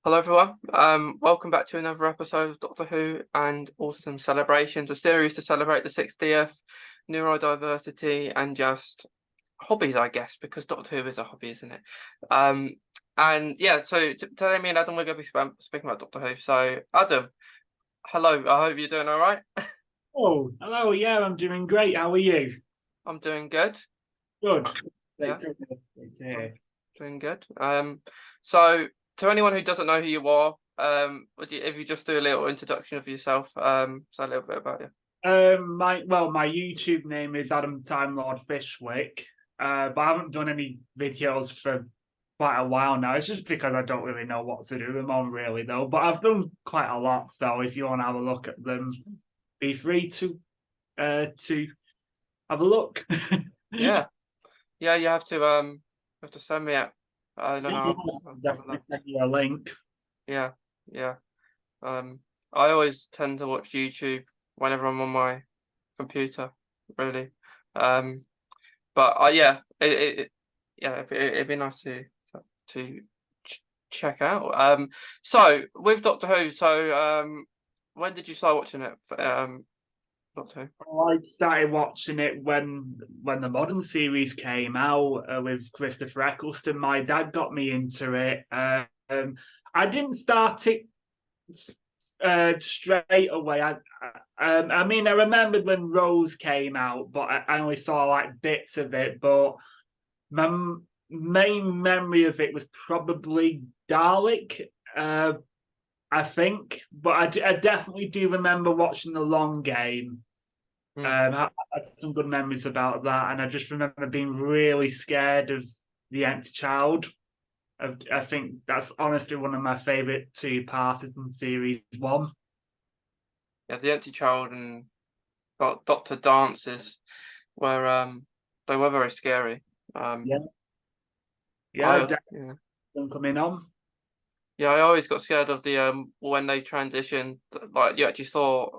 Hello everyone. Welcome back to another episode of Doctor Who and Autism Celebrations, a series to celebrate the 60th, neurodiversity and just hobbies, I guess, because Doctor Who is a hobby, isn't it? And yeah, so today me and Adam we're going to be speaking about Doctor Who. So Adam, hello. I hope you're doing all right. Oh, hello. Yeah, I'm doing great. How are you? I'm doing good. Good. Yeah, Great to hear. Great to I'm hear. doing good. So to anyone who doesn't know who you are, if you just do a little introduction of yourself, say a little bit about you. My YouTube name is Adam Time Lord Fishwick, but I haven't done any videos for quite a while now. It's just because I don't really know what to do them on, really, though. But I've done quite a lot, so if you want to have a look at them, be free to have a look. Yeah. Yeah, you have to send me it. I don't know. I'll have a Definitely look. send you a link. Yeah, yeah. Um, I always tend to watch YouTube whenever I'm on my computer, really. Um, but yeah, yeah, it'd be nice to check out. So with Doctor Who, when did you start watching it? Doctor I started watching it when the modern series came out with Christopher Eccleston. My dad got me into it. I didn't start it straight away. I mean, I remembered when Rose came out, but I only saw like bits of it. But my main memory of it was probably Dalek. I think, but I definitely do remember watching the long game. Who? I had some good memories about that, and I just remember being really scared of the empty child. I think that's honestly one of my favourite two parts in series one. Yeah, the Empty Child and Doctor Dances were they were very scary. Um, Yeah, yeah, I definitely yeah. coming on. Yeah, I always got scared of the when they transitioned, like you actually saw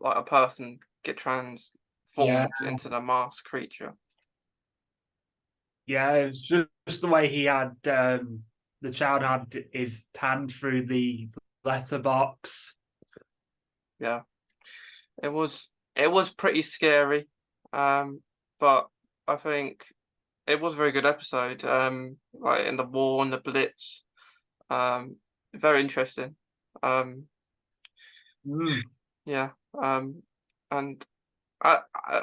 like a person get Yeah, transformed into the masked creature. yeah, it's just the way he had the child had his hand through the letterbox. Yeah, it was pretty scary. But I think it was a very good episode. Like in the war and the Blitz. Very interesting. Um, Mm, yeah. Um, and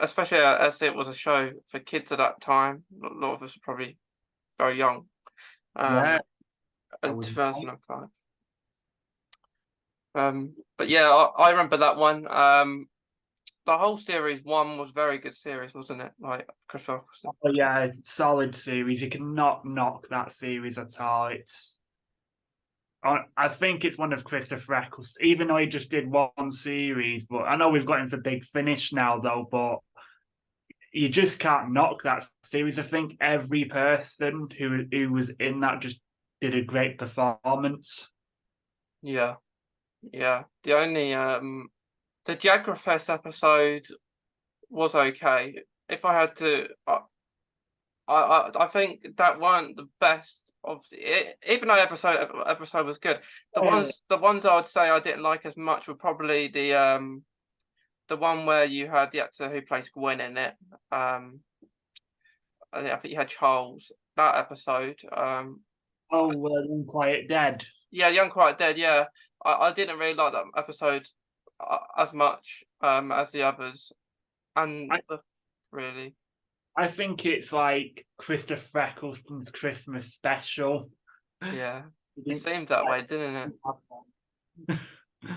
especially as it was a show for kids at that time. A lot of us were probably very young. yeah, I In would. 2005. But yeah, I remember that one. The whole series one was very good series, wasn't it? Like Chris Eccleston. Oh yeah, solid series. You cannot knock that series at all. I think it's one of Christopher Eccleston, even though he just did one series. But I know we've got him for Big Finish now, though. But you just can't knock that series. I think every person who was in that just did a great performance. Yeah, yeah. The only the Jagrafest episode was okay. If I had to, I think that weren't the best of even though episode was good. The ones I would say I didn't like as much were probably the one where you had the actor who plays Gwen in it. I think you had Charles that episode. Oh, Quiet Dead. Yeah, Young Quiet Dead. Yeah, I didn't really like that episode as much as the others, and I, really, I think it's like Christopher Eccleston's Christmas special. yeah, He it didn't seemed that like way, didn't it? have one.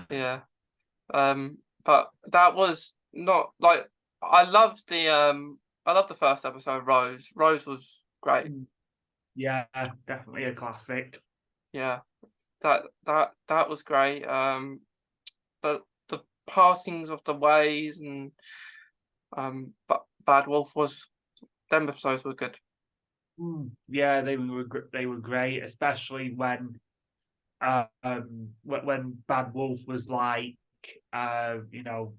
Yeah. But that was not like I loved the first episode. Rose. Rose was great. Yeah, definitely a classic. Yeah, that was great. The passings of the ways and but Bad Wolf was them episodes were good. Yeah, they were great, especially when Bad Wolf was like you know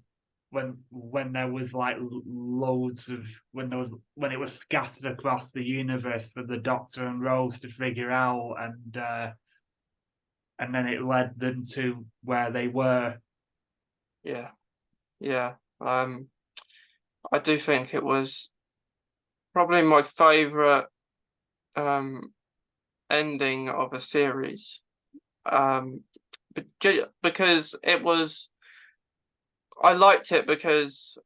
when there was like loads of when it was scattered across the universe for the Doctor and Rose to figure out, and and then it led them to where they were. Yeah, yeah. I do think it was probably my favourite ending of a series. But because it was, I liked it because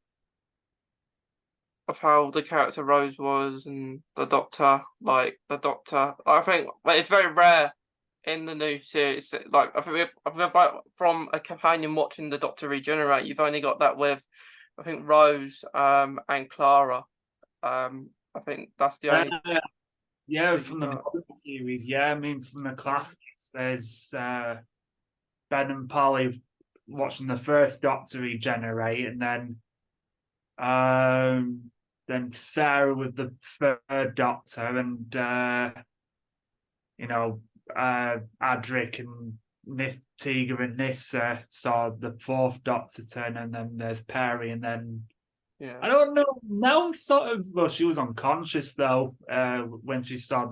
of how the character Rose was and the Doctor. Like the Doctor, I think it's very rare in the new series. Like from a companion watching the Doctor regenerate, you've only got that with, I think, Rose and Clara. I think that's the Uh, only yeah, two you from the got. modern series, yeah. I mean, from the classics, there's Ben and Polly watching the first Doctor regenerate, and then Sarah with the third Doctor, and you know, Adric and Tiga and Nissa saw the fourth Doctor turn, and then there's Perry, and then Yeah. I don't know. Now I'm sort of, well, she was unconscious though when she saw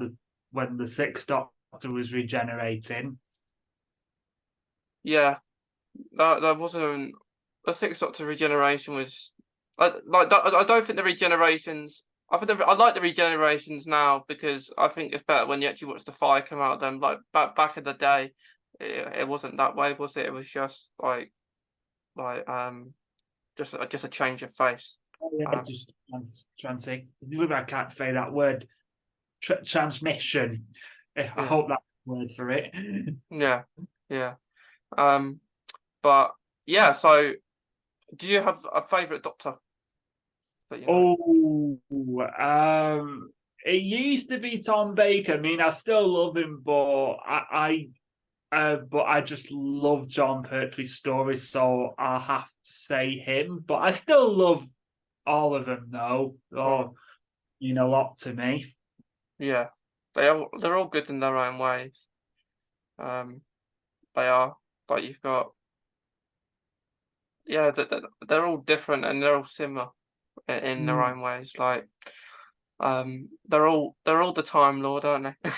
when the sixth Doctor was regenerating. Yeah, that wasn't the Sixth Doctor regeneration was I don't think the regenerations. I like the regenerations now because I think it's better when you actually watch the fire come out of them. Like back in the day, it wasn't that way, was it? It was just like just a change of face. Oh, yeah, Um, just transit. I can't say that word. Transmission. I yeah, hope that's the word for it. yeah, yeah. Um, but yeah. So, do you have a favorite Doctor that you like? Oh, it used to be Tom Baker. I mean, I still love him, but I just love John Pertwee's stories, so I'll have to say him. But I still love all of them, though. Right. Oh, mean a lot to me. Yeah, they're all good in their own ways. Um, they are, but you've got yeah, they're all different and they're all similar in their Mm, own ways. Like they're all the Time Lord, aren't they?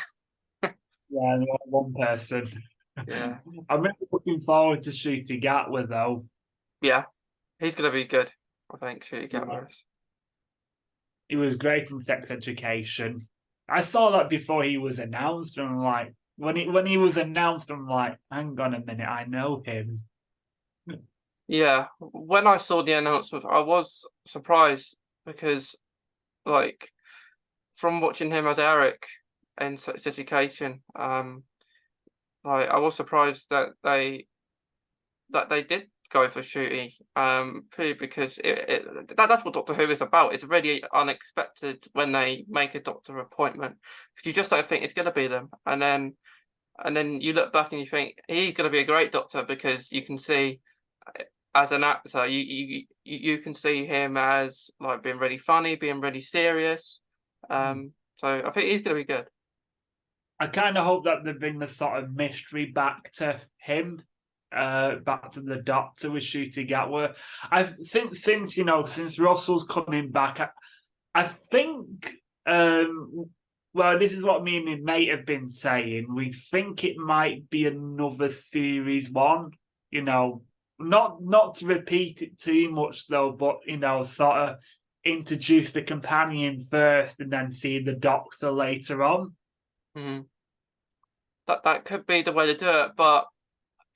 yeah, not one person. Yeah, I'm really looking forward to Shooty Gatwa, though. yeah, he's gonna be good. I think Shooty Yeah. Gatwas. He was great in Sex Education. I saw that before he was announced, and I'm like, when he was announced, I'm like, hang on a minute, I know him. Yeah, when I saw the announcement, I was surprised because like from watching him as Eric in Sex Education, like I was surprised that they did go for Shooty, purely because that's what Doctor Who is about. It's really unexpected when they make a Doctor appointment because you just don't think it's going to be them, and then you look back and you think he's going to be a great Doctor because you can see as an actor, you can see him as like being really funny, being really serious. So I think he's going to be good. I kind of hope that they bring the sort of mystery back to him, back to the Doctor with Shooty Gatwa. I think since Russell's coming back, I think well, this is what me and my mate have been saying. We think it might be another series one, you know, not to repeat it too much though, but sort of introduce the companion first and then see the Doctor later on. Mhm. That could be the way to do it, but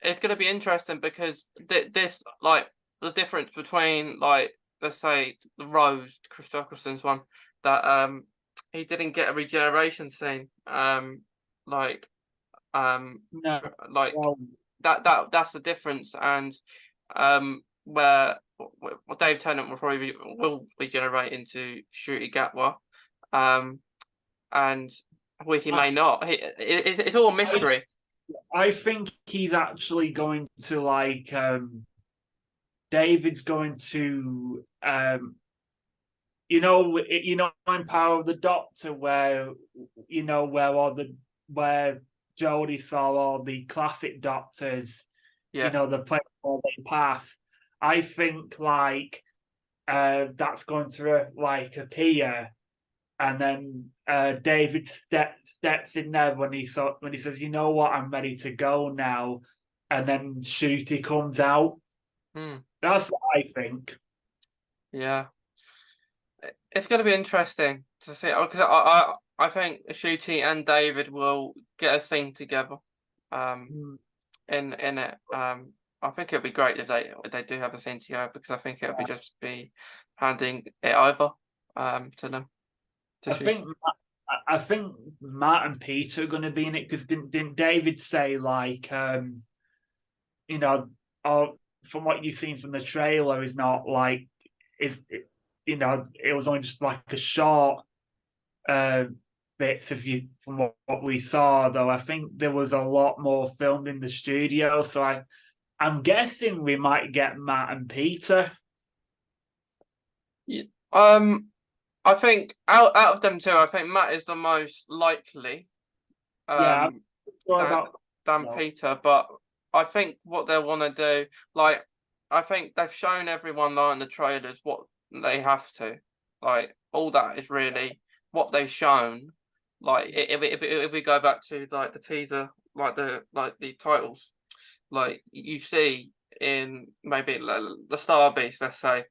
it's going to be interesting because this like the difference between like let's say the Rose Christopherson's one that he didn't get a regeneration scene like No, like well, that's the difference and where Dave Tennant will regenerate into Shooty Gatwa um and where he I, may not it's all a mystery. I think he's actually going to David's going to in Power of the Doctor where where Jodie saw all the classic Doctors, Yeah. the play all their path. I think that's going to appear and then David steps in there when he says, "You know what? I'm ready to go now," and then Shooty comes out. That's what I think. Yeah, it's going to be interesting to see because I think Shooty and David will get a scene together. In it. I think it'd be great if they do have a scene together because I think it'll be just be handing it over to them to shoot. I think Matt and Peter are going to be in it because didn't David say like you know, or from what you've seen from the trailer is not like is you know, it was only just like a short bits of you from what we saw, though I think there was a lot more filmed in the studio, so I'm guessing we might get Matt and Peter. Yeah, I think out of them two, I think Matt is the most likely Yeah, I'm sure than about Peter, but I think what they want to do, like I think they've shown everyone like in the trailers what they have to, like all that is really what they've shown. Like if we go back to like the teaser, like the titles, like you see in maybe the Star Beast, let's say,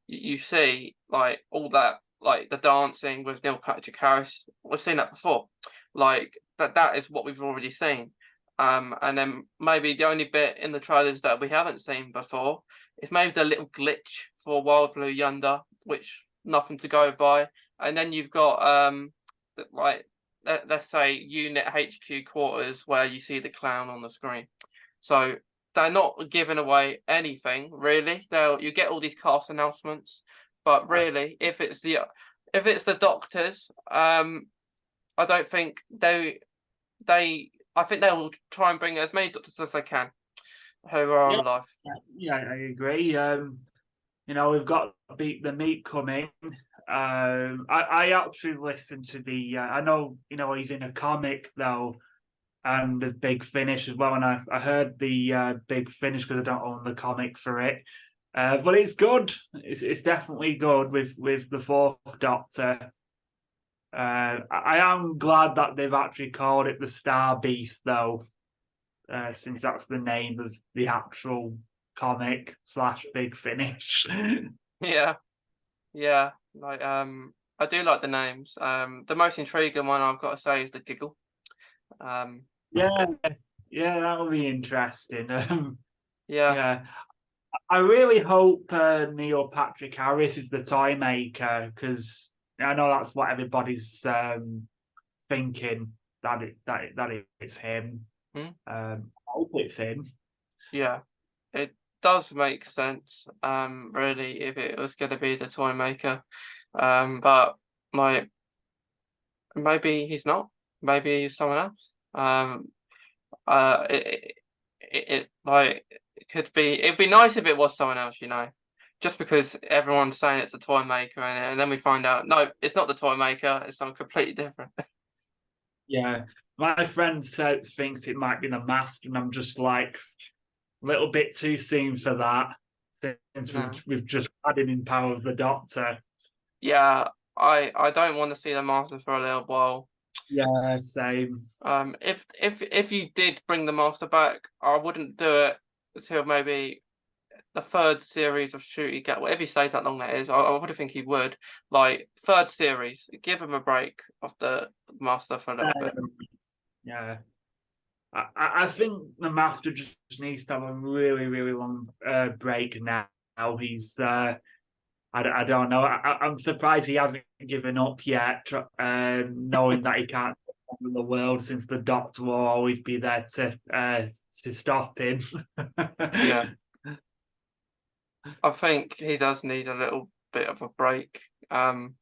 you see like all that, like the dancing with Neil Patrick Harris. We've seen that before. Like that is what we've already seen. And then maybe the only bit in the trailers that we haven't seen before is maybe the little glitch for Wild Blue Yonder, which nothing to go by. And then you've got like let's say Unit HQ quarters where you see the clown on the screen. So they're not giving away anything really. You get all these cast announcements, but really, if it's the doctors, I don't think I think they will try and bring as many doctors as they can who are alive. Yeah, I agree. You know, we've got Beat the Meat coming. I actually listened to the. I know, you know, he's in a comic though, and the Big Finish as well. And I heard the Big Finish because I don't own the comic for it. But it's good. It's definitely good with the Fourth Doctor. I am glad that they've actually called it the Star Beast though, since that's the name of the actual comic / Big Finish. Yeah, yeah. Like I do like the names. The most intriguing one I've got to say is the Giggle. Yeah, yeah, that'll be interesting. Yeah, Yeah, I really hope Neil Patrick Harris is the toy maker because I know that's what everybody's thinking that it's him. I hope it's him. yeah. It does make sense. Really, if it was going to be the toy maker, but like maybe he's not. Maybe he's someone else. It like it could be. It'd be nice if it was someone else, you know, just because everyone's saying it's the toy maker, and then we find out no, it's not the toy maker. It's someone completely different. Yeah, my friend thinks it might be the Master, and I'm just like a little bit too soon for that since we've just added in Power of the Doctor. Yeah, I don't want to see the Master for a little while. Yeah, same. If you did bring the Master back, I wouldn't do it until maybe the third series of Shooty Get, whatever he stays that long that is. I would think he would. Like third series, give him a break of the Master for a little bit. Yeah. I think the Master just needs to have a really, really long break now. He's I don't know. I'm surprised he hasn't given up yet, knowing that he can't conquer the world since the Doctor will always be there to stop him. Yeah, I think he does need a little bit of a break. Bring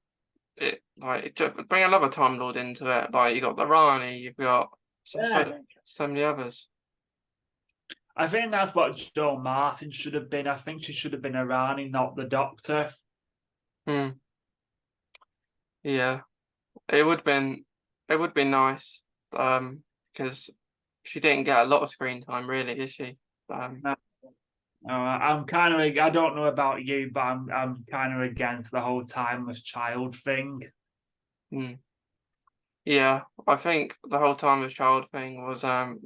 another Time Lord into it. Like you got the Rani, you've got so many others. I think that's what Jo Martin should have been. I think she should have been a Rani, not the Doctor. Yeah, it would be nice. Because she didn't get a lot of screen time, really, did she? I'm kind of. I don't know about you, but I'm kind of against the whole timeless child thing. Mm. Yeah, I think the whole time as child thing was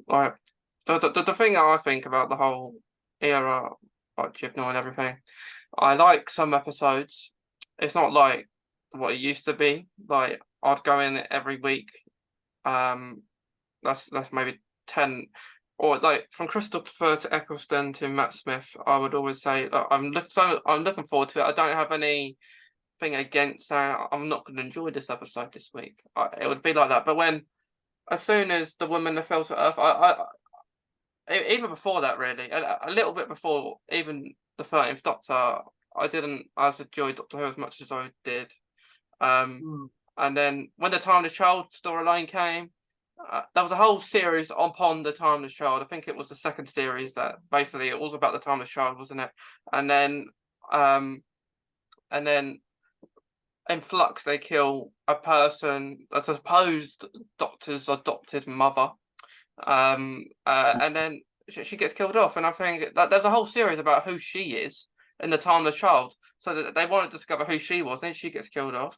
like the thing that I think about the whole era, like Chibnall and everything. I like some episodes. It's not like what it used to be. Like I'd go in every week. Um, that's maybe 10, or like from Christopher to Eccleston to Matt Smith. I would always say I'm looking forward to it. I don't have anything against that. I'm not going to enjoy this episode this week. It would be like that. But when as soon as the woman that fell to Earth, even before that, really, a little bit before even the 13th Doctor, I didn't as enjoy Doctor Who as much as I did. Um, Mm. and then when the Timeless Child storyline came, there was a whole series upon the Timeless Child. I think it was the second series that basically it was about the Timeless Child, wasn't it? And then, um, and then in Flux, they kill a person, a supposed Doctor's adopted mother. And then she gets killed off. And I think that there's a whole series about who she is in the Timeless Child. So that they want to discover who she was. Then she gets killed off,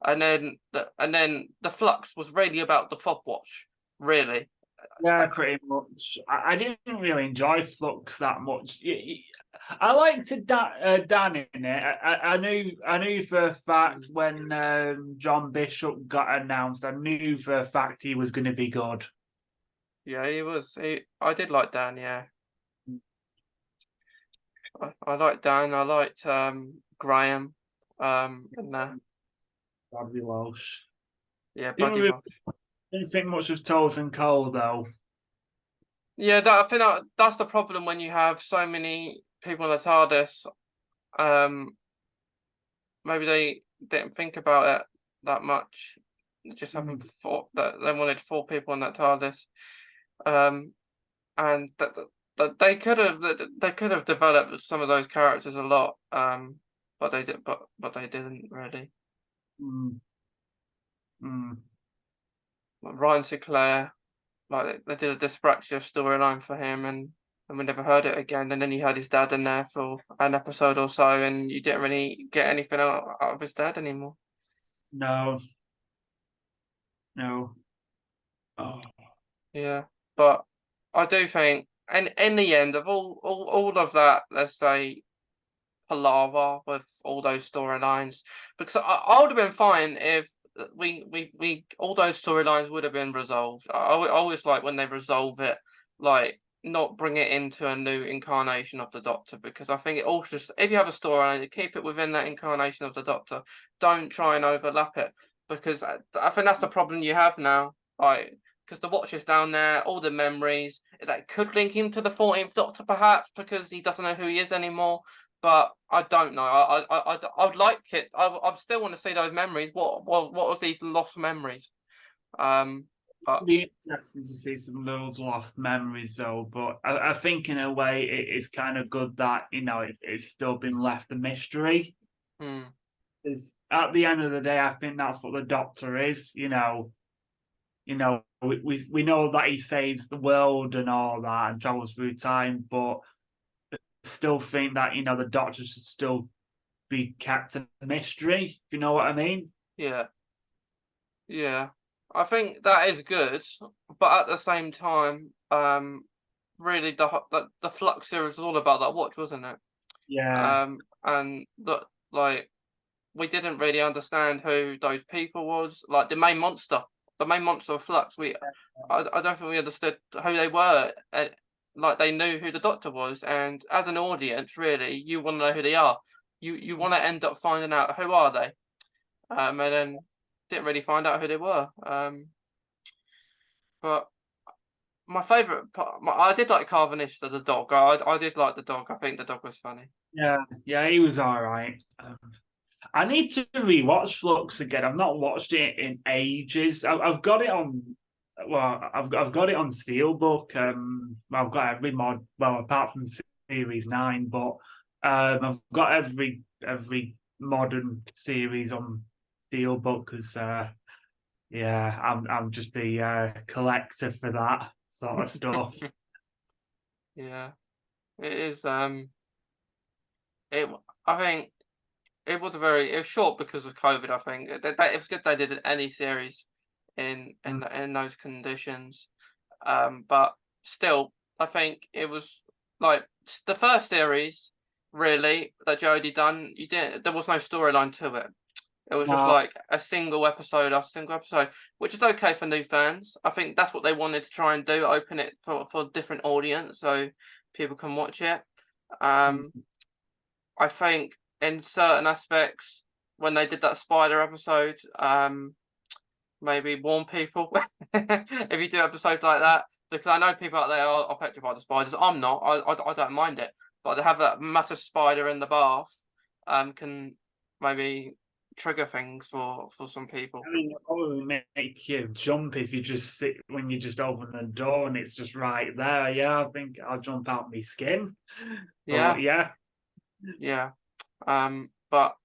and then the Flux was really about the Fob Watch. Really, Yeah, pretty much. I didn't really enjoy Flux that much. I liked Dan in it. I knew for a fact when John Bishop got announced, I knew for a fact he was going to be good. yeah, he was. I did like Dan. Yeah, I liked Dan. I liked Graham. And Bradley Walsh. yeah, Didn't Buddy really, Welsh. didn't think much of Toth and Cole though. Yeah, I think that's the problem when you have so many people in the TARDIS. Um, Maybe they didn't think about it that much. Just having Mm. four, that they wanted four people in that TARDIS. Um, and that they could have developed some of those characters a lot. But they did, but they didn't really. Mm. Mm. Like Ryan Sinclair, like they did a Dyspraxia storyline for him, and we never heard it again. And then you had his dad in there for an episode or so, and you didn't really get anything out of his dad anymore. No, no. Oh. Yeah, but I do think, and in the end of all of that, let's say palaver with all those storylines, because I would have been fine if we all those storylines would have been resolved. I always like when they resolve it, like not bring it into a new incarnation of the Doctor, because I think it all just, if you have a storyline, keep it within that incarnation of the Doctor. Don't try and overlap it, because I think that's the problem you have now. Like, because the Watch is down there, all the memories that could link into the 14th Doctor, perhaps because he doesn't know who he is anymore. But I don't know. I would like it. I still want to see those memories. What was these lost memories? But Be interesting to see some of those lost memories though, but I think in a way it's kind of good that it's still been left a mystery. hmm, Because at the end of the day, I think that's what the Doctor is. We know that he saves the world and all that and travels through time, but I still think that the Doctor should still be kept a mystery. If you know what I mean? yeah, yeah. I think that is good, but at the same time, really the Flux series was all about that watch, wasn't it? Yeah. And that, like, we didn't really understand who those people was. Like the main monster of Flux. I don't think we understood who they were. Like they knew who the Doctor was, and as an audience, really, you want to know who they are. You want to end up finding out who are they. And then didn't really find out who they were. But my favourite part, I did like Carvanish, the dog. I did like the dog. I think the dog was funny. Yeah, he was all right. I need to rewatch Flux again. I've not watched it in ages. I've got it on. Well, I've got it on Steelbook. I've got every mod. Well, apart from Series 9, but I've got every modern series on Steelbook because yeah, I'm just a collector for that sort of stuff. Yeah, it is. It. I think it was short because of COVID. I think it was good they did any series Mm. in those conditions. But still, I think it was like the first series really that Jodie done. You didn't. There was no storyline to it. It was just No, like a single episode after single episode, which is okay for new fans. I think that's what they wanted to try and do, open it for a different audience so people can watch it. Um, mm, I think in certain aspects, when they did that spider episode, maybe warn people if you do episodes like that, because I know people out there are affected by the spiders. I'm not. I don't mind it, but to have that massive spider in the bath, can maybe trigger things for some people. I mean, it probably make you jump if you just sit when you just open the door and it's just right there. Yeah, I think I'll jump out my skin. But Yeah, yeah, yeah. But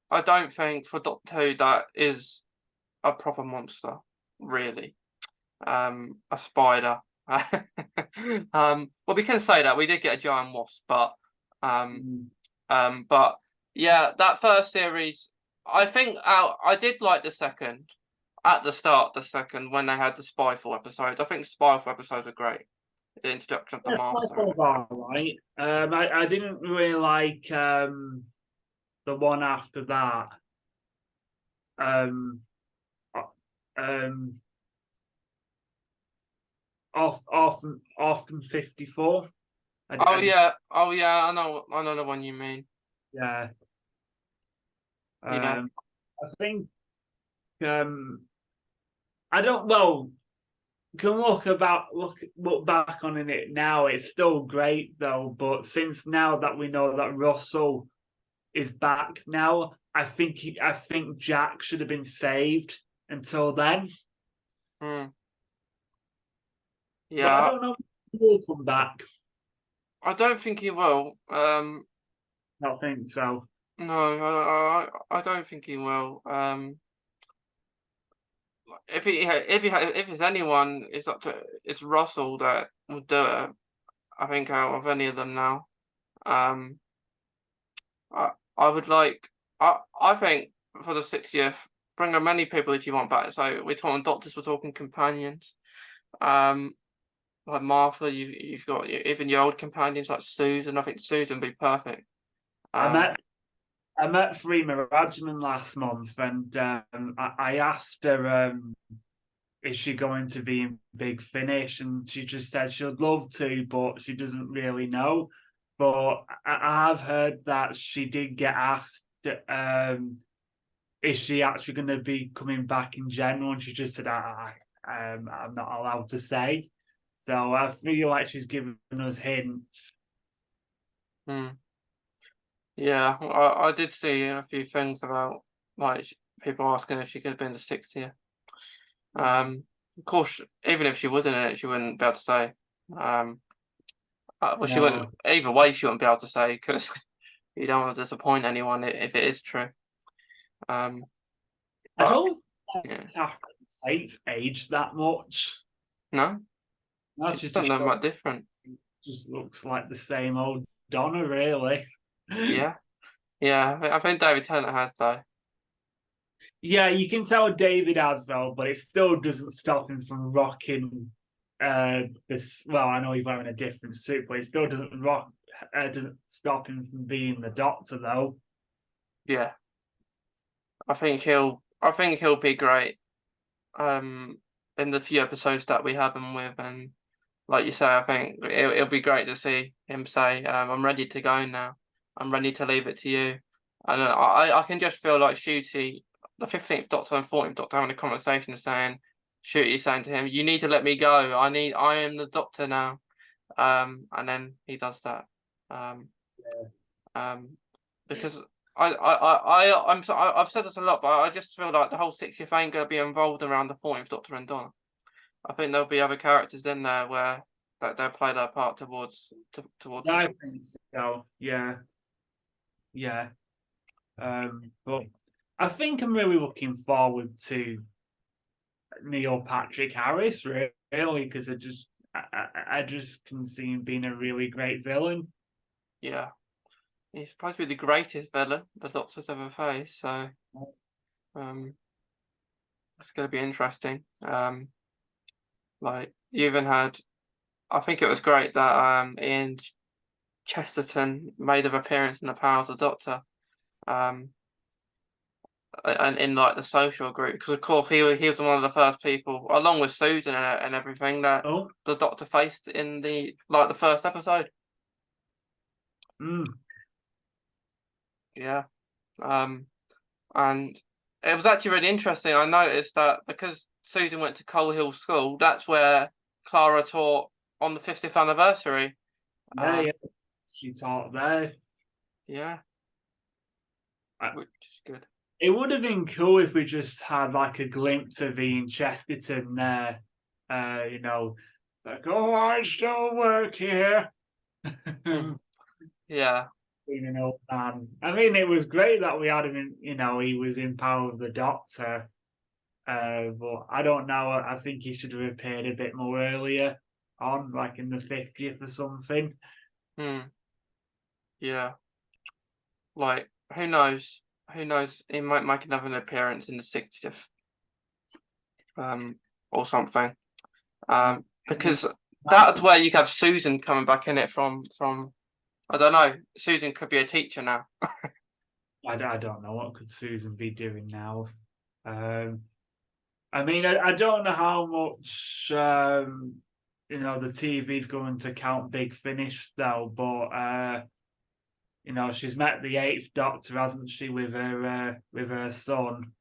I don't think for Doctor Who that is a proper monster, really. A spider. Well, we can say that we did get a giant wasp, um, mm, but yeah, that first series, I think I did like the second at the start. The second when they had the Spyfall episodes, I think Spyfall episodes were great. The introduction of the yeah, Master and Spyfall's everything. all right. I didn't really like the one after that. Um, uh, um, often 54. Oh yeah, I know the one you mean. Yeah. Yeah. I think um, I don't. Well, can look back on it now. It's still great though. But since now that we know that Russell is back now, I think Jack should have been saved until then. Hmm. But I Yeah. don't know if he will come back. I don't think he will. I don't think so. No, I don't think he will. If there's anyone, it's Russell that will do it. I think out of any of them now. Um, I would like. I think for the 60th, bring as many people as you want back. So we're talking doctors, we're talking companions. Um, like Martha, you've got even your old companions like Susan. I think Susan would be perfect. I Um, met I met Freema Rajman last month, and I asked her, is she going to be in Big Finish? And she just said she'd love to, but she doesn't really know. But I have heard that she did get asked, is she actually going to be coming back in general? And she just said, I'm not allowed to say. So I feel like she's giving us hints. hmm. Yeah, I did see a few things about like people asking if she could have been the 60th. Of course, even if she wasn't in it, she wouldn't be able to say. Um, well, she wouldn't. No, Either way, she wouldn't be able to say because you don't want to disappoint anyone if it is true. Um, I but don't yeah, think Catherine Tate's aged that much. no, No, she she's doesn't know much different. just looks like the same old Donna, really. Yeah, yeah. I think David Tennant has though. Yeah, you can tell David has though, but it still doesn't stop him from rocking this. Well, I know he's wearing a different suit, but it still doesn't stop him from being the Doctor though. Yeah, I think he'll be great. In the few episodes that we have him with, and like you say, I think it'll be great to see him say, "I'm ready to go now. I'm ready to leave it to you." And I can just feel like Shooty, the 15th Doctor and 14th Doctor having a conversation, saying, Shooty saying to him, "You need to let me go. I am the Doctor now." And then he does that. Um, um, because I've said this a lot, but I just feel like the whole 60th ain't gonna be involved around the 14th Doctor and Donna. I think there'll be other characters in there where that they'll play their part towards I it. think so. Yeah, yeah. But I think I'm really looking forward to Neil Patrick Harris, really, because I just can see him being a really great villain. Yeah, he's supposed to be the greatest villain the Doctor's ever faced. So it's going to be interesting. Like you even had, I think it was great that Ian Chesterton made an appearance in the Power of the Doctor. And in like the social group, because of course he was one of the first people, along with Susan and everything, that Oh, the Doctor faced in the first episode. Yeah, and it was actually really interesting. I noticed that because Susan went to Coal Hill School, that's where Clara taught on the 50th anniversary. yeah, she taught there. Yeah, which is good. It would have been cool if we just had like a glimpse of Ian Chesterton there. You know, like, oh, I still work here. Yeah. Being an old man. I mean, it was great that we had him in, you know, he was in Power of the Doctor. But I don't know. I think he should have appeared a bit more earlier on, like in the 50th or something. Yeah. Like, who knows? Who knows? He might make another appearance in the 60th. Or something. Because that's where you have Susan coming back in it from I don't know. Susan could be a teacher now. I don't know what could Susan be doing now. I mean, I don't know how much you know the TV's going to count Big Finish though, but you know she's met the Eighth Doctor, hasn't she, with her son,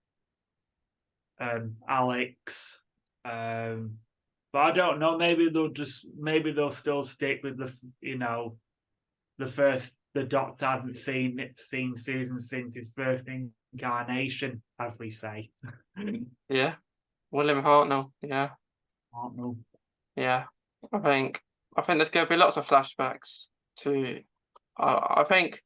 Alex. But I don't know. Maybe they'll still stick with the Doctor hasn't seen Susan since his first incarnation, as we say. Yeah. William Hartnell. Yeah. Hartnell. Yeah. I think there's going to be lots of flashbacks to. I think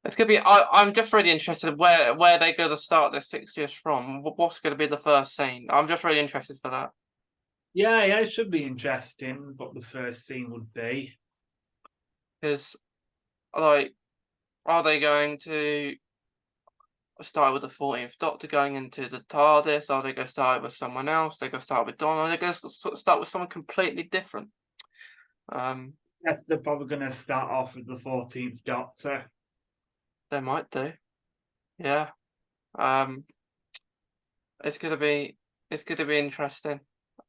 it's going to be. I'm just really interested in where they're going to start this 6 years from. What's going to be the first scene? I'm just really interested for that. Yeah, it should be interesting what the first scene would be. Because, like, are they going to start with the 14th Doctor going into the TARDIS? Are they going to start with someone else? They're going to start with Don? Or are they going to start with someone completely different? Yes, they're probably going to start off with the 14th Doctor. They might do. Yeah. It's going to be interesting.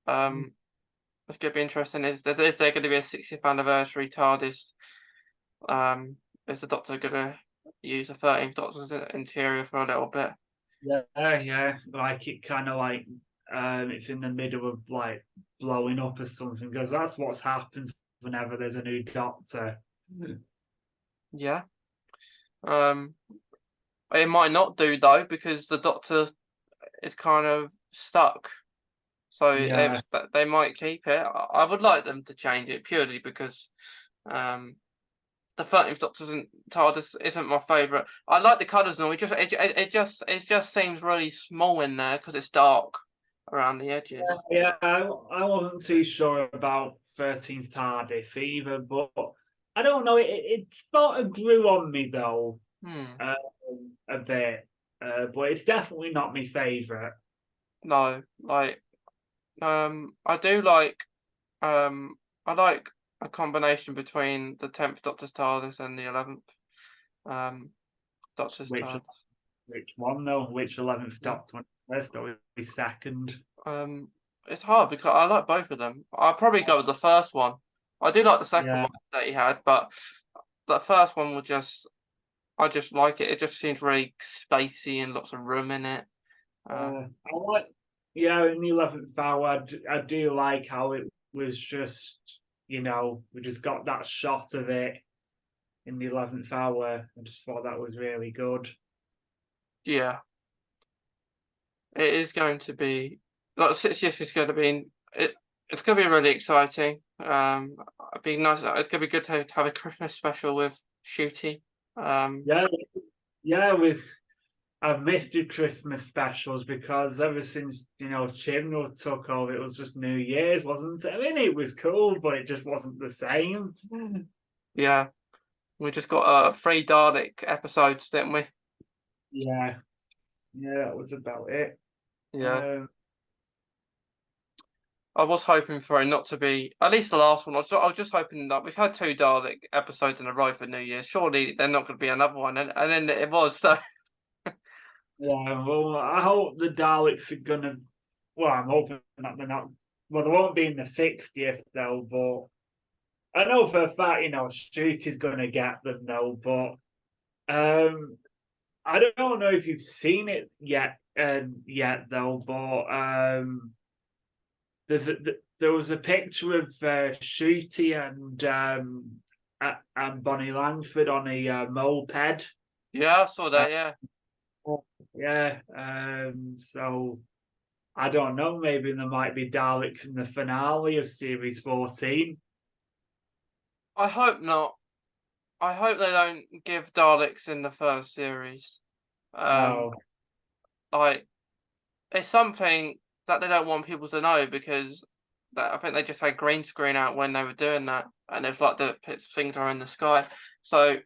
It's going to be interesting. Is there going to be a 60th anniversary TARDIS? Is the Doctor going to use the 13th Doctor's interior for a little bit? Yeah. Like it kind of like it's in the middle of like blowing up or something, because that's what's happened whenever there's a new Doctor. Yeah. It might not do though, because the Doctor is kind of stuck. So Yeah. they might keep it. I would like them to change it purely because the 13th Doctor's TARDIS isn't my favourite. I like the colours and all. It just seems really small in there because it's dark around the edges. Yeah, I wasn't too sure about 13th TARDIS either, but I don't know. It sort of grew on me though, a bit, but it's definitely not my favourite. No, like, I do like, I like a combination between the 10th Doctor's TARDIS and the 11th Doctor's TARDIS. Which one though? Which 11th Doctor? First or second? It's hard because I like both of them. I'll probably go with the first one. I do like the second one that he had, but the first one was I just like it. It just seems really spacey and lots of room in it. I like, in the 11th hour, I do like how it was just, we just got that shot of it in the 11th hour. I just thought that was really good. Yeah. It is going to be, like, 6 years is going to be, it's going to be really exciting. It'd be nice. It's going to be good to have a Christmas special with Shooty. I've missed the Christmas specials because ever since, Chibnall took over, it was just New Year's, wasn't it? I mean, it was cool, but it just wasn't the same. Yeah. We just got 3 Dalek episodes, didn't we? Yeah, yeah, that was about it. Yeah. I was hoping for it not to be at least the last one. I was just hoping that we've had 2 Dalek episodes in a row for New Year. Surely they're not going to be another one, and then it was. So Yeah, well, I hope the Daleks are gonna. Well, I'm hoping that they're not. Well, they won't be in the 60th though, but I know for a fact, Street is gonna get them though. But I don't know if you've seen it yet though. But there was a picture of Shooty and Bonnie Langford on a moped. yeah, I saw Uh, that. Yeah, yeah, so I don't know. Maybe there might be Daleks in the finale of Series 14. I hope not. I hope they don't give Daleks in the first series. Um, No, like it's something that they don't want people to know because I think they just had green screen out when they were doing that, and it's like the things are in the sky. So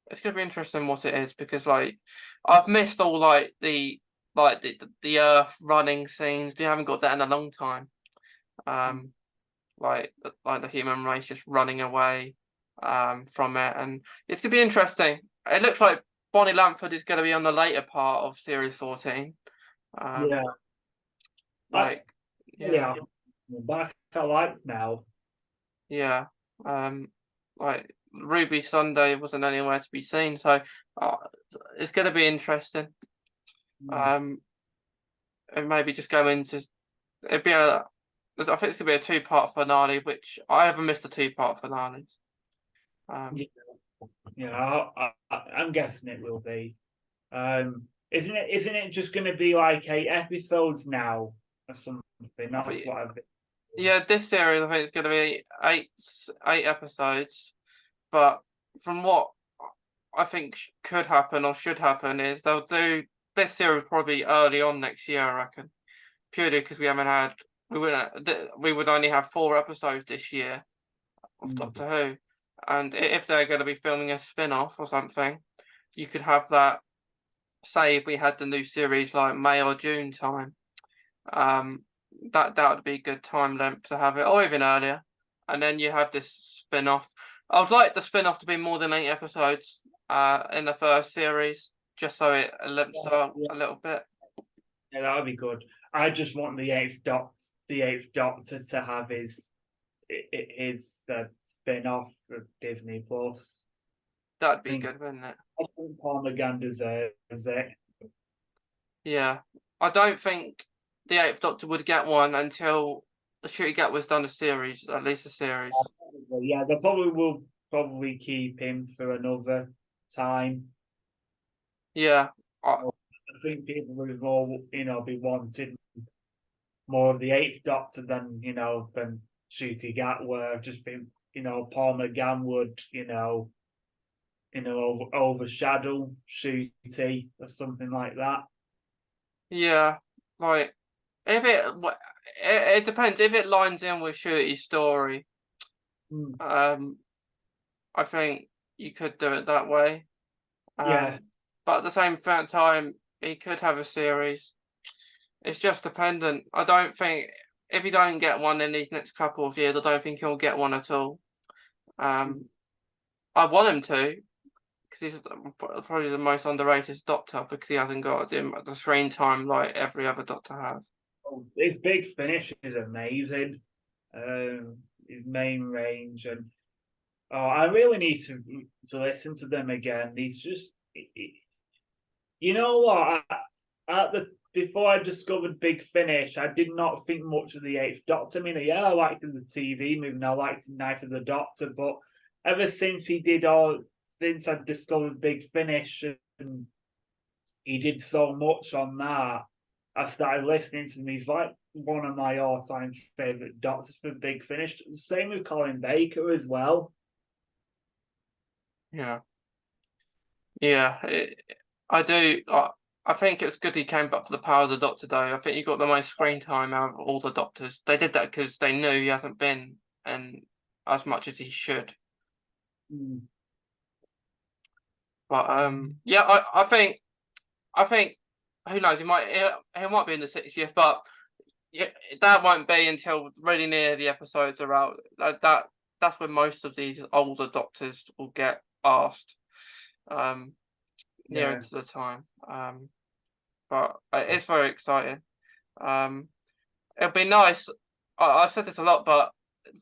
it's gonna be interesting what it is because like I've missed all the Earth running scenes. You haven't got that in a long time. Um, like the human race just running away from it, and it's gonna be interesting. It looks like Bonnie Lamford is going to be on the later part of Series 14. yeah, I, Like, yeah, yeah, back I like now. yeah. Um, like Ruby Sunday wasn't anywhere to be seen, so uh, it's going to be interesting. Mm. Um, and maybe just go into it'd be a. I think it's gonna be a 2-part finale, which I haven't missed a 2-part finale. Yeah, Um, yeah, I'm guessing it will be. Isn't it just going to be like 8 episodes now or something? I That's think, what I've been. yeah, this series I think it's gonna be eight episodes, but from what I think could happen or should happen is they'll do this series probably early on next year, I reckon. Purely because we would only have 4 episodes this year of Doctor Who, and if they're going to be filming a spin-off or something, you could have that. Say if we had the new series like May or June time, um, that would be a good time length to have it, or even earlier, and then you have this spin-off. I would like the spin-off to be more than 8 episodes, in the first series, just so it lengths out Yeah, a little bit. yeah, that would be good. I just want the Eighth Doctor to have his spin-off of Disney Plus. That'd I be think good, wouldn't it? I think Paul McGann deserves it. Yeah. I don't think the Eighth Doctor would get one until the Shooty Gap was done a series, at least a series. Yeah, they probably will probably keep him for another time. Yeah. I, I think people will all, be wanting more of the Eighth Doctor than Shooty Gatwa. I just think, Paul McGann would, overshadow Shooty or something like that. yeah. Like if it depends if it lines in with Shooty's story. Mm. Um, I think you could do it that way. Yeah, But at the same time, he could have a series. It's just dependent. I don't think if he don't get one in these next couple of years, I don't think he'll get one at all. Um, I want him to because he's probably the most underrated Doctor because he hasn't got the screen time like every other Doctor has. his big finish is amazing. His main range and I really need to listen to them again. He's just, you know what? At the Before I discovered Big Finish, I did not think much of the Eighth Doctor. I mean, yeah, I liked the TV movie, and I liked Night of the Doctor, but ever since I discovered Big Finish, and he did so much on that, I started listening to him. He's like one of my all-time favorite Doctors for Big Finish. Same with Colin Baker as well. Yeah, yeah. I do. I think it's good he came back for the Power of the Doctor though. I think he got the most screen time out of all the Doctors. They did that because they knew he hasn't been and as much as he should. Mm. But yeah, I think who knows? He might be in the 60th, but yeah, that won't be until really near the episodes are out. That's when most of these older doctors will get asked. Um, nearer Yeah, to the time. But it's very exciting. Um, it'll be nice. I've said this a lot, but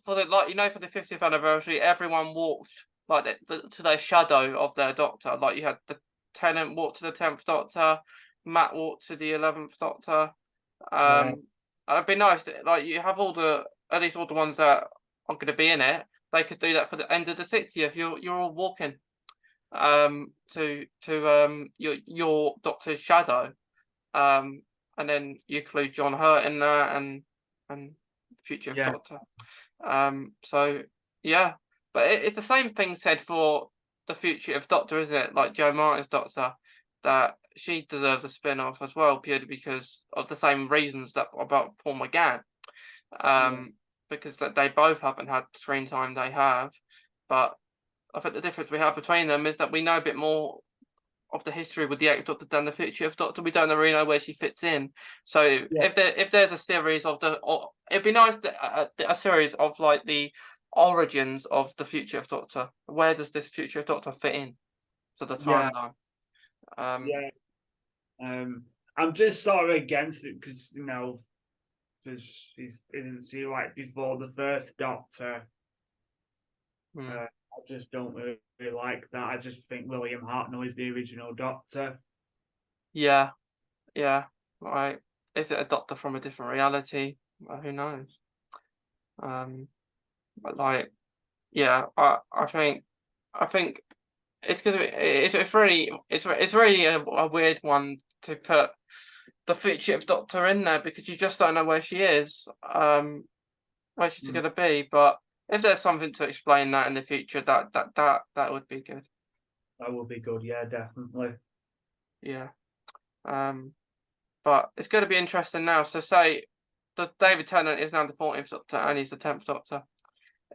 for the for the 50th anniversary, everyone walked like to their shadow of their doctor. Like you had the Tennant walk to the 10th Doctor, Matt walked to the 11th Doctor. yeah, Um, it'd be nice that, like you have all the at least all the ones that are going to be in it. They could do that for the end of the 60th. You're all walking to your doctor's shadow. Um, and then you include John Hurt in there and future of yeah, Doctor. So yeah, but it's the same thing said for the future of Doctor, isn't it? Like Joe Martin's Doctor, that she deserves a spin-off as well, purely because of the same reasons that about Paul McGann. yeah, Because that they both haven't had the screen time they have, but I think the difference we have between them is that we know a bit more of the history with the Eighth Doctor than the future of Doctor. We don't really know where she fits in. So yeah, if there's a series of it'd be nice a series of like the origins of the future of Doctor. Where does this future of Doctor fit in to the yeah, timeline? Um, yeah. I'm just sort of against it because because isn't she like before the first Doctor? hmm, I just don't really like that. I just think William Hartnell is the original Doctor. yeah, yeah, right. Is it a Doctor from a different reality? Well, who knows? Um, but like, yeah, I think it's gonna be it's really a weird one to put the fugitive Doctor in there because you just don't know where she is, where she's Mm, gonna be. But if there's something to explain that in the future, that would be good. that would be good. Yeah, definitely. Yeah. Um, but it's gonna be interesting now. So say the David Tennant is now the 14th Doctor and he's the 10th Doctor.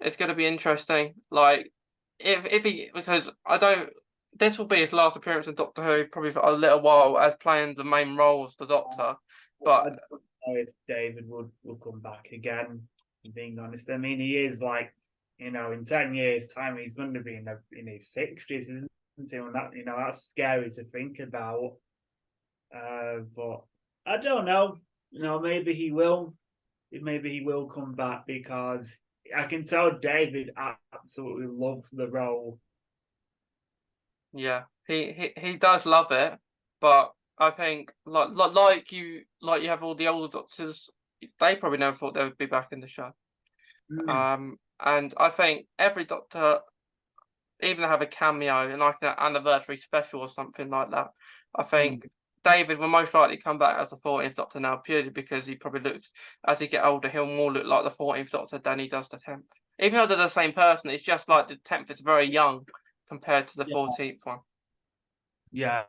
It's gonna be interesting. Like if he because I don't. This will be his last appearance in Doctor Who, probably for a little while, as playing the main role as the Doctor. I But don't know if David would come back again. Being honest, I mean, he is like, in 10 years' time, he's going to be in his 60s, isn't he? And that, that's scary to think about. But I don't know. Maybe he will. Maybe he will come back because I can tell David absolutely loves the role. yeah, he does love it. But I think like you have all the older Doctors, they probably never thought they would be back in the show. Mm, And I think every Doctor, even have a cameo and like an anniversary special or something like that. I mm. think David will most likely come back as the 14th Doctor now, purely because he probably looks as he get older, he'll more look like the 14th Doctor than he does the 10th. Even though they're the same person, it's just like the 10th is very young compared to the Yeah, 14th one. yeah.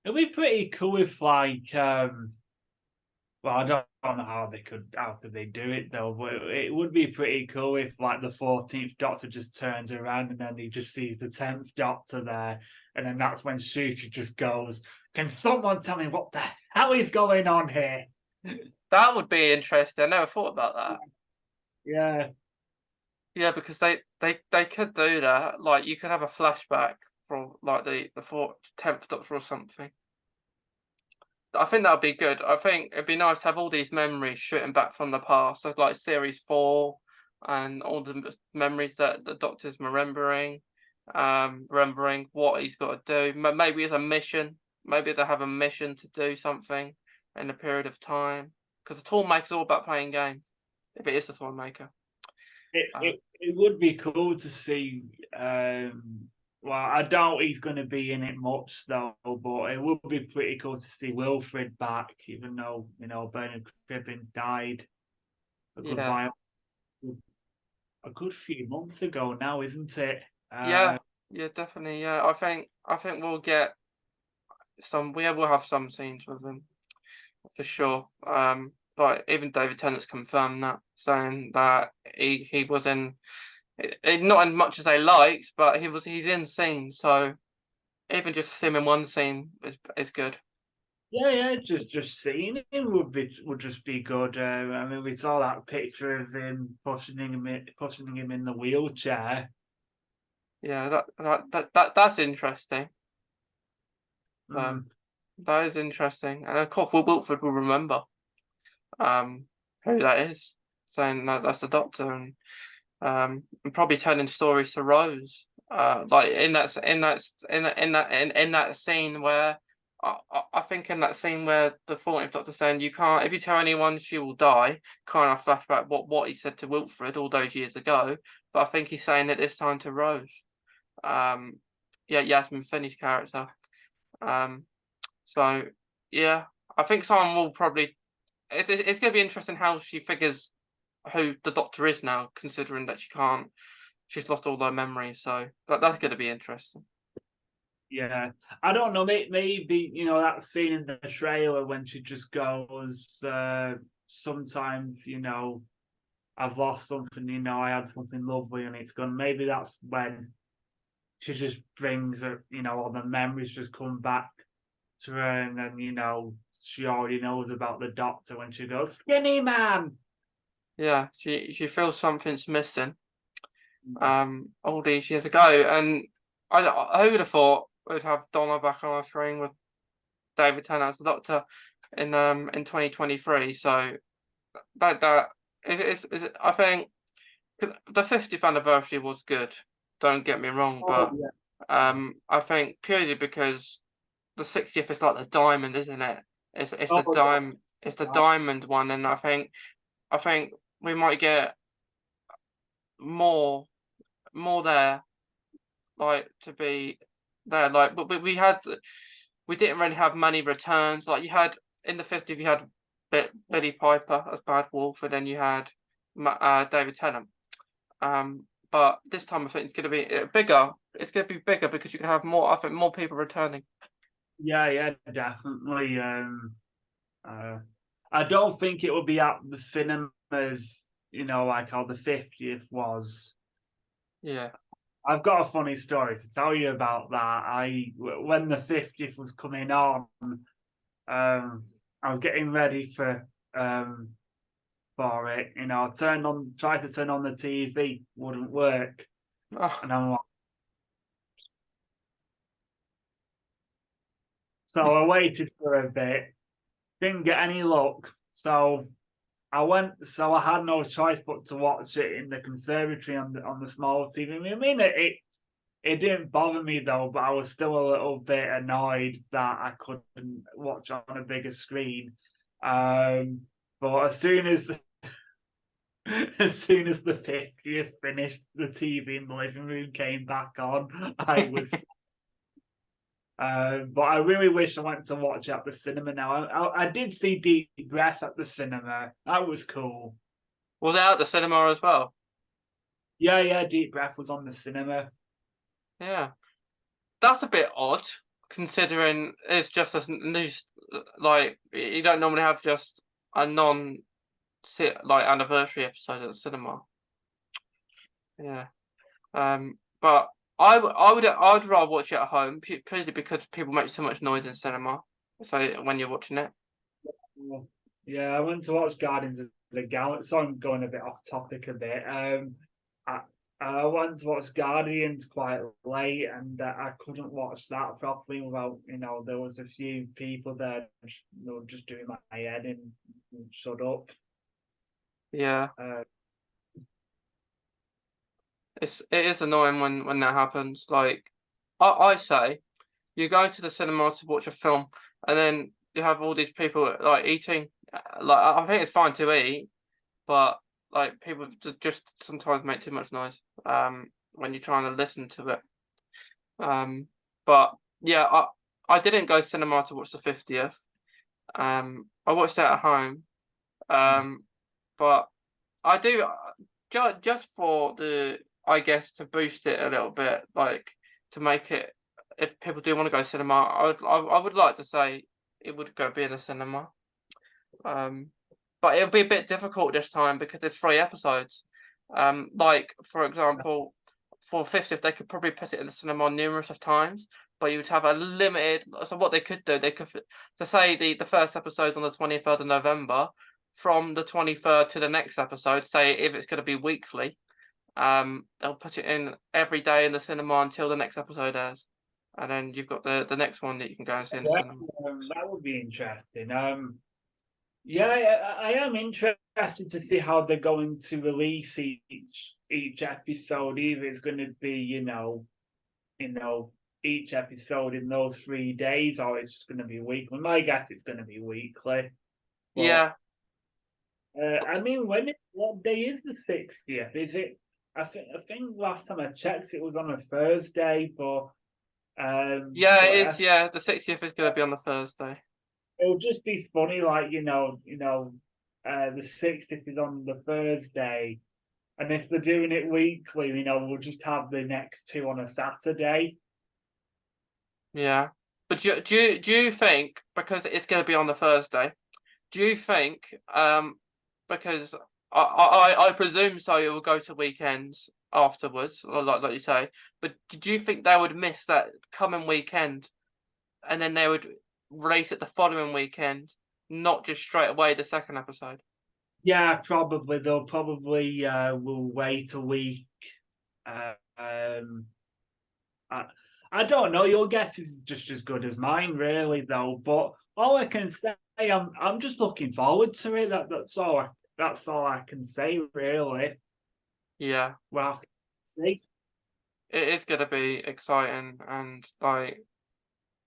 It'd be pretty cool if well, I don't know how could they do it though, but it would be pretty cool if like the 14th Doctor just turns around and then he just sees the 10th Doctor there, and then that's when Shooter just goes, "Can someone tell me what the hell is going on here?" That would be interesting. I never thought about that. Yeah, Yeah, because they could do that. Like you could have a flashback from like the 10th Doctor or something. I think that would be good. I think it'd be nice to have all these memories shooting back from the past, so like series 4 and all the memories that the Doctor's remembering what he's got to do. Maybe it's a mission. Maybe they have a mission to do something in a period of time. Because the Toolmaker's all about playing games. If it is the Toolmaker. it, Uh, it, it would be cool to see. Well, I doubt he's going to be in it much though, but it would be pretty cool to see Wilfred back, even though Bernard Cribbin died a good yeah, while, a good few months ago now, isn't it? yeah, yeah, definitely. Yeah, I think we'll get some. We will have some scenes with him. For sure. Like even David Tennant's confirmed that, saying that he was in not as much as they liked, but he's in scenes. So even just to see him in one scene is good. Yeah, just seeing him would just be good. I mean, we saw that picture of him pushing him in the wheelchair. Yeah, that's interesting. Mm. That is interesting, and of course, Wilfred will remember um who that is, saying that that's the Doctor, and probably telling stories to Rose. Like in that scene where I think in that scene where the 40th Doctor saying you can't, if you tell anyone she will die, kind of flashback what he said to Wilfred all those years ago, but I think he's saying it this time to Rose. Um, yeah, Yasmin Finney's character. Um, so yeah, I think someone will probably. It's going to be interesting how she figures who the Doctor is now, considering that she can't. She's lost all her memories, so that's going to be interesting. Yeah, I don't know. Maybe that scene in the trailer when she just goes, "Sometimes I've lost something. I had something lovely and it's gone." Maybe that's when she just brings her, all the memories just come back to her, and then she already knows about the Doctor when she goes, "Skinny man." Yeah, she feels something's missing. All these years ago, and who would have thought we'd have Donna back on our screen with David Tennant as the Doctor in 2023. So that is I think the 50th anniversary was good. Don't get me wrong, Oh but yeah. I think purely because the 60th is like the diamond, isn't it? It's the Oh yeah. it's the diamond one, and I think we might get more there, like to be there. Like we didn't really have many returns. Like you had in the 50th, you had Billy Piper as Bad Wolf, and then you had David Tennant. But this time I think it's going to be bigger. It's going to be bigger because you can have more. I think more people returning. Yeah, definitely. Uh, I don't think it will be at the cinemas, like how the 50th was. Yeah. I've got a funny story to tell you about that. When the 50th was coming on, I was getting ready for it. I tried to turn on the TV, wouldn't work, Oh. and I'm like, so I waited for a bit, didn't get any luck. So I had no choice but to watch it in the conservatory on the small TV. I mean, it didn't bother me though, but I was still a little bit annoyed that I couldn't watch on a bigger screen. But as soon as the 50th finished, the TV in the living room came back on. I was but I really wish I went to watch it at the cinema now. I did see Deep Breath at the cinema. That was cool. Was it at the cinema as well? Yeah, Deep Breath was on the cinema. Yeah. That's a bit odd, considering it's just a news. Like you don't normally have just a non like anniversary episode at the cinema. Yeah. But I'd rather watch it at home purely because people make so much noise in cinema. So when you're watching it. Yeah, I went to watch Guardians of the Galaxy. So I'm going a bit off topic a bit. I, I went to watch Guardians quite late, and I couldn't watch that properly without, there was a few people there that were just doing my head in. Shut up. Yeah. Uh, It is annoying when that happens. Like I say, you go to the cinema to watch a film, and then you have all these people like eating. Like I think it's fine to eat, but like people just sometimes make too much noise. When you're trying to listen to it. But yeah, I didn't go cinema to watch the 50th. I watched it at home. But I do just for I guess to boost it a little bit, like to make it. If people do want to go cinema, I would like to say it would go be in the cinema. But it'll be a bit difficult this time because there's 3 episodes. Like for example, for 50th they could probably put it in the cinema numerous of times, but you would have a limited. So what they could do, they could to say the first episode's on the 23rd of November. From the 23rd to the next episode, say if it's going to be weekly, they'll put it in every day in the cinema until the next episode airs, and then you've got the next one that you can go and see in the Yeah, cinema. that would be interesting. Yeah, I am interested to see how they're going to release each episode. Either it's going to be, each episode in those 3 days, or it's just going to be weekly. My guess it's going to be weekly. But, Yeah, I mean, what day is the 60th? Is it? I think last time I checked, it was on a Thursday, but yeah, it is. Yeah, the 60th is going to be on the Thursday. it'll just be funny, like the 60th is on the Thursday, and if they're doing it weekly, we'll just have the next two on a Saturday. Yeah, but do you think because it's going to be on the Thursday? Do you think because I presume so it will go to weekends afterwards, like you say. But do you think they would miss that coming weekend, and then they would release it the following weekend, not just straight away the second episode? Yeah, probably they'll probably will wait a week. Uh, um, I don't know. Your guess is just as good as mine, really, though. But all I can say, I'm just looking forward to it. That's all I can say, really. Yeah, We'll have to see. it is going to be exciting, and like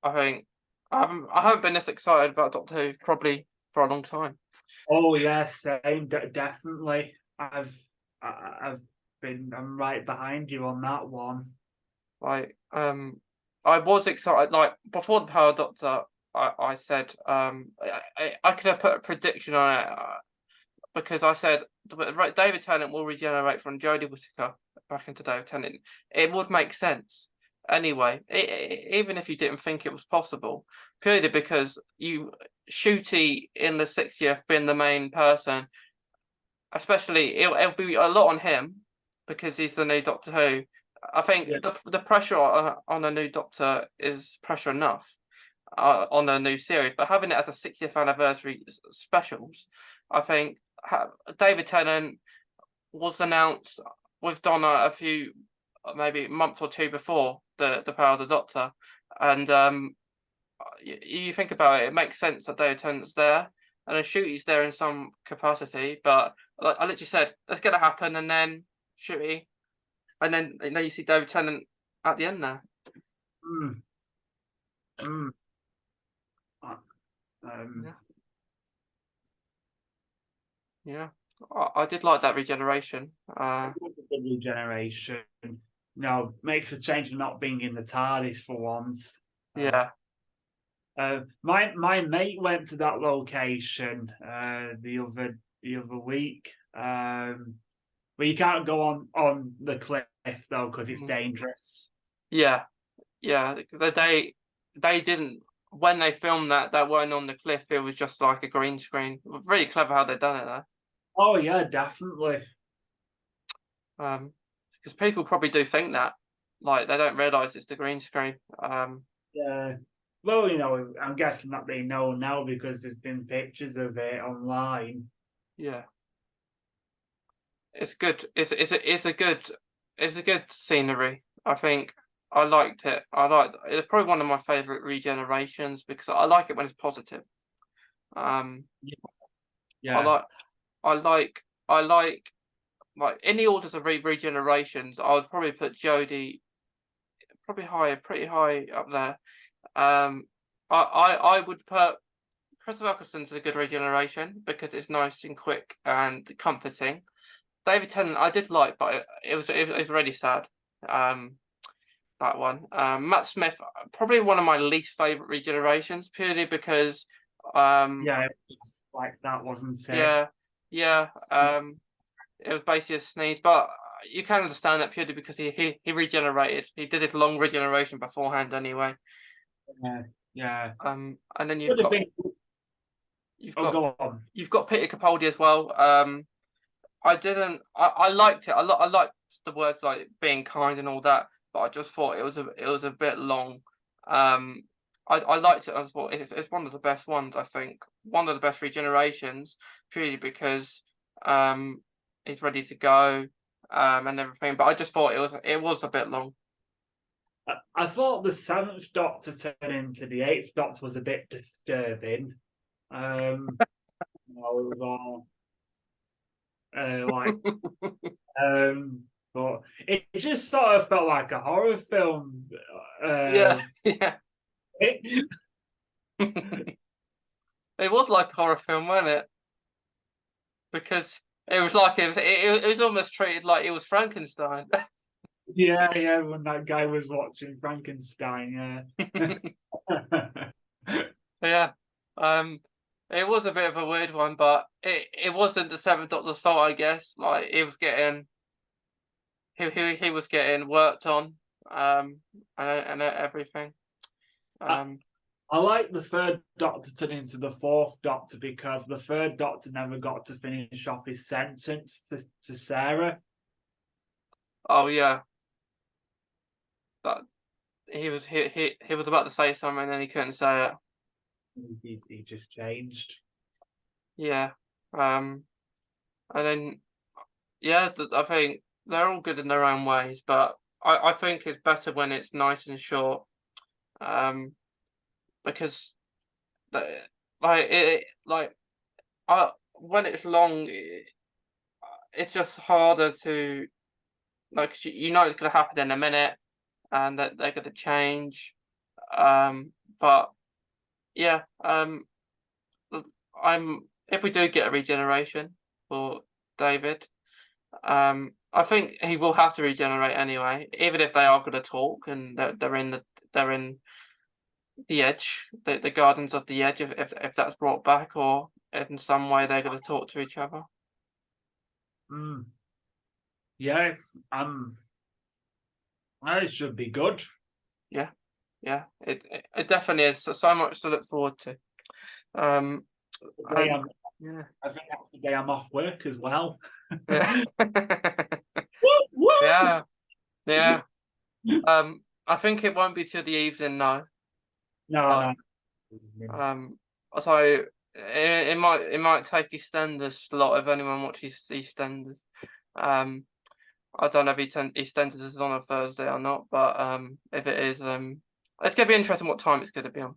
I think I haven't been this excited about Doctor Who probably for a long time. Oh yeah, same. Definitely. I've I'm right behind you on that one. Like, I was excited. Like before the Power Doctor, I said, I could have put a prediction on it because I said right, David Tennant will regenerate from Jodie Whittaker back into David Tennant. It would make sense anyway, even if you didn't think it was possible, purely because you Shooty in the 60th being the main person, especially it'll be a lot on him because he's the new Doctor Who. I think Yeah. the pressure on a new Doctor is pressure enough on a new series, but having it as a 60th anniversary specials, I think David Tennant was announced with Donna a few maybe a month or two before the Power of the Doctor, and you think about it, it makes sense that David Tennant's there. And then Shooty's there in some capacity, but like I literally said, that's gonna happen, and then Shooty, and then you see David Tennant at the end there. Mm, mm. Um, Yeah, yeah. I did like that regeneration. the regeneration. Makes a change of not being in the TARDIS for once. Yeah. My mate went to that location the other week. But you can't go on the cliff though because it's dangerous. Yeah, yeah. They didn't when they filmed that weren't on the cliff. It was just like a green screen. Really clever how they done it there. Oh yeah, definitely. Because people probably do think that, like they don't realise it's the green screen. Yeah. Well, I'm guessing that they know now because there's been pictures of it online. Yeah, it's good. It's a good scenery. I think I liked it. It's probably one of my favourite regenerations because I like it when it's positive. Um, I Yeah. like I like in the orders of regenerations. I would probably put Jodie probably higher, pretty high up there. I would put Christopher Eccleston's a good regeneration because it's nice and quick and comforting. David Tennant I did like, but it was really sad. That one. Matt Smith probably one of my least favorite regenerations purely because Yeah, it was like that, wasn't it? yeah, yeah. It was basically a sneeze, but you can understand that purely because he regenerated. He did his long regeneration beforehand anyway. Yeah, yeah. And then Could have been. you've Oh, got go on. you've got Peter Capaldi as well. I liked it. I liked the words like being kind and all that, but I just thought it was a bit long. I liked it as well. It's one of the best ones, I think. One of the best regenerations, purely because he's ready to go and everything. But I just thought it was a bit long. I thought the seventh Doctor turning into the eighth Doctor was a bit disturbing. It was all like, but it just sort of felt like a horror film. Yeah, yeah. It was like a horror film, wasn't it? Because it was like it was almost treated like it was Frankenstein. Yeah, when that guy was watching Frankenstein, yeah. Yeah. It was a bit of a weird one, but it wasn't the Seventh Doctor's fault, I guess. Like he was getting worked on, and everything. I like the third Doctor turning into the fourth Doctor because the third Doctor never got to finish off his sentence to Sarah. Oh yeah. That he was about to say something and then he couldn't say it. He just changed. Yeah. And then yeah, I think they're all good in their own ways, but I think it's better when it's nice and short. Because when it's long, it's just harder to like you know it's gonna happen in a minute, and that they're gonna change. But yeah, I'm if we do get a regeneration for David, I think he will have to regenerate anyway, even if they are going to talk and they're in the Edge, the Gardens of the Edge, if that's brought back, or in some way they're going to talk to each other. Yeah, it should be good. Yeah, yeah, it definitely is. So much to look forward to. Yeah, yeah, I think that's the day I'm off work as well. yeah, Woo! yeah, yeah. I think it won't be till the evening now. No. So it might take EastEnders slot if anyone watches EastEnders. I don't know if EastEnders is on a Thursday or not, but if it is, it's gonna be interesting what time it's gonna be on.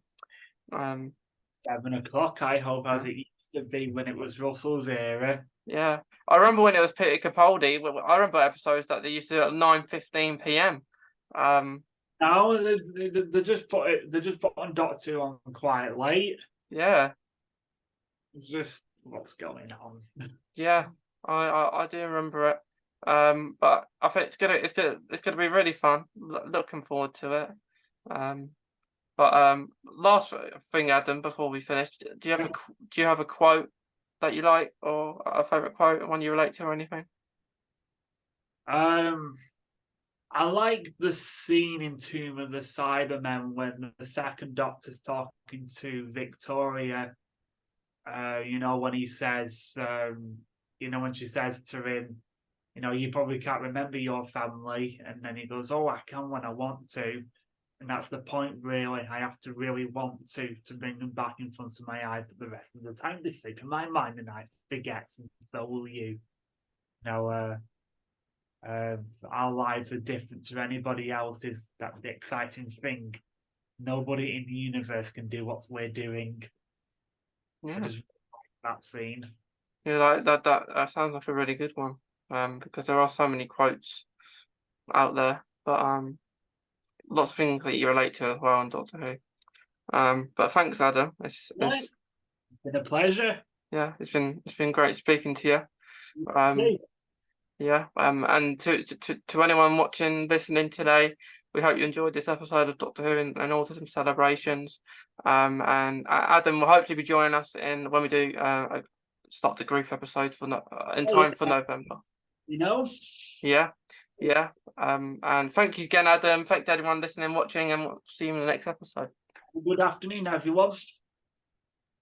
7 o'clock, I hope, as it used to be when it was Russell's era. Yeah, I remember when it was Peter Capaldi. I remember episodes that they used to do at 9:15 p.m. Now they just put on Doctor Who on quite late. Yeah, It's just what's going on. yeah, I do remember it. But I think it's gonna be really fun. Looking forward to it. But last thing, Adam, before we finish, do you have a quote that you like, or a favorite quote, one you relate to, or anything? I like the scene in Tomb of the Cybermen when the second Doctor's talking to Victoria. When he says, when she says to him, you probably can't remember your family, and then he goes, "Oh, I can when I want to." And that's the point, really. I have to really want to bring them back in front of my eyes, but the rest of the time they sleep in my mind and I forget, and so will you. Our lives are different to anybody else's. That's the exciting thing. Nobody in the universe can do what we're doing. Yeah, I just like that scene. yeah, like that sounds like a really good one. Because there are so many quotes out there, but lots of things that you relate to as well on Doctor Who. But thanks, Adam. It's been a pleasure. Yeah, it's been great speaking to you. Yeah. And to anyone watching, listening today, we hope you enjoyed this episode of Doctor Who and Autism Celebrations. And Adam will hopefully be joining us when we do start the group episode in time for November. Yeah. And thank you again, Adam. Thanks to everyone listening, watching, and we'll see you in the next episode. Good afternoon, everyone.